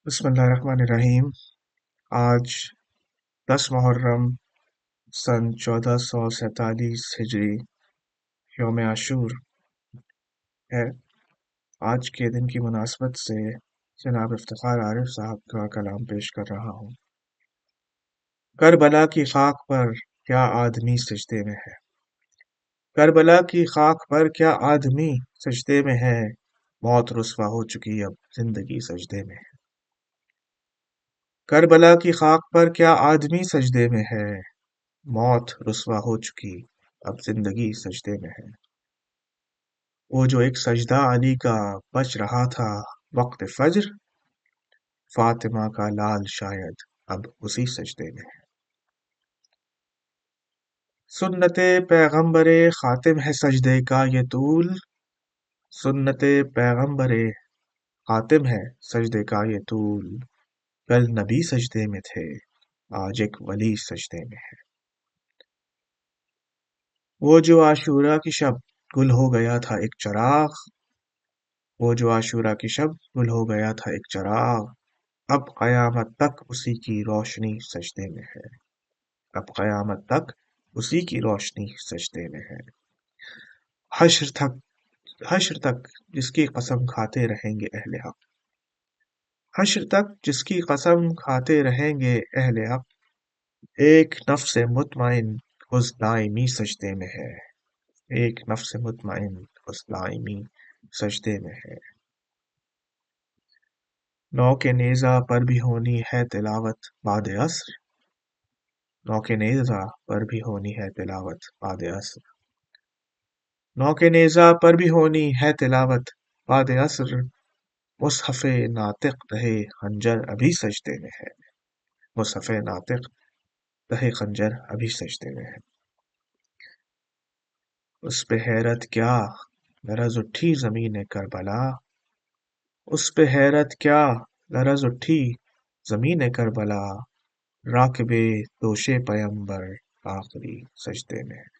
بسم اللہ الرحمن الرحیم۔ آج 10 محرم سن 1447 ہجری یوم عاشور ہے۔ آج کے دن کی مناسبت سے جناب افتخار عارف صاحب کا کلام پیش کر رہا ہوں۔ کربلا کی خاک پر کیا آدمی سجدے میں ہے، کربلا کی خاک پر کیا آدمی سجدے میں ہے، موت رسوا ہو چکی اب زندگی سجدے میں ہے۔ کربلا کی خاک پر کیا آدمی سجدے میں ہے، موت رسوا ہو چکی اب زندگی سجدے میں ہے۔ وہ جو ایک سجدہ علی کا بچ رہا تھا وقت فجر، فاطمہ کا لال شاید اب اسی سجدے میں ہے۔ سنت پیغمبر خاتم ہے سجدے کا یہ طول، سنت پیغمبر خاتم ہے سجدے کا یہ طول، کل نبی سجدے میں تھے آج ایک ولی سجدے میں ہے۔ وہ جو عاشورہ کی شب گل ہو گیا تھا ایک چراغ، وہ جو عاشورہ کی شب گل ہو گیا تھا ایک چراغ، اب قیامت تک اسی کی روشنی سجدے میں ہے، اب قیامت تک اسی کی روشنی سجدے میں ہے۔ حشر تک جس کی قسم کھاتے رہیں گے اہل حق، حشر تک جس کی قسم کھاتے رہیں گے اہل حق، ایک نفس مطمئن اس دائمی سجدے میں ہے، ایک نفس مطمئن اس دائمی سجدے میں ہے۔ نو کے نیزہ پر بھی ہونی ہے تلاوت بعد عصر، نو کے نیزہ پر بھی ہونی ہے تلاوت بعد عصر، نو کے نیزہ پر بھی ہونی ہے تلاوت بعد عصر، مصحف ناطق رہے خنجر ابھی سجدے میں ہے، مصحف ناطق رہے خنجر ابھی سجدے میں ہے۔ اس پہ حیرت کیا لرز اٹھی زمین کربلا، اس پہ حیرت کیا لرز اٹھی زمین کربلا، راکب دوش پیمبر آخری سجدے میں ہے۔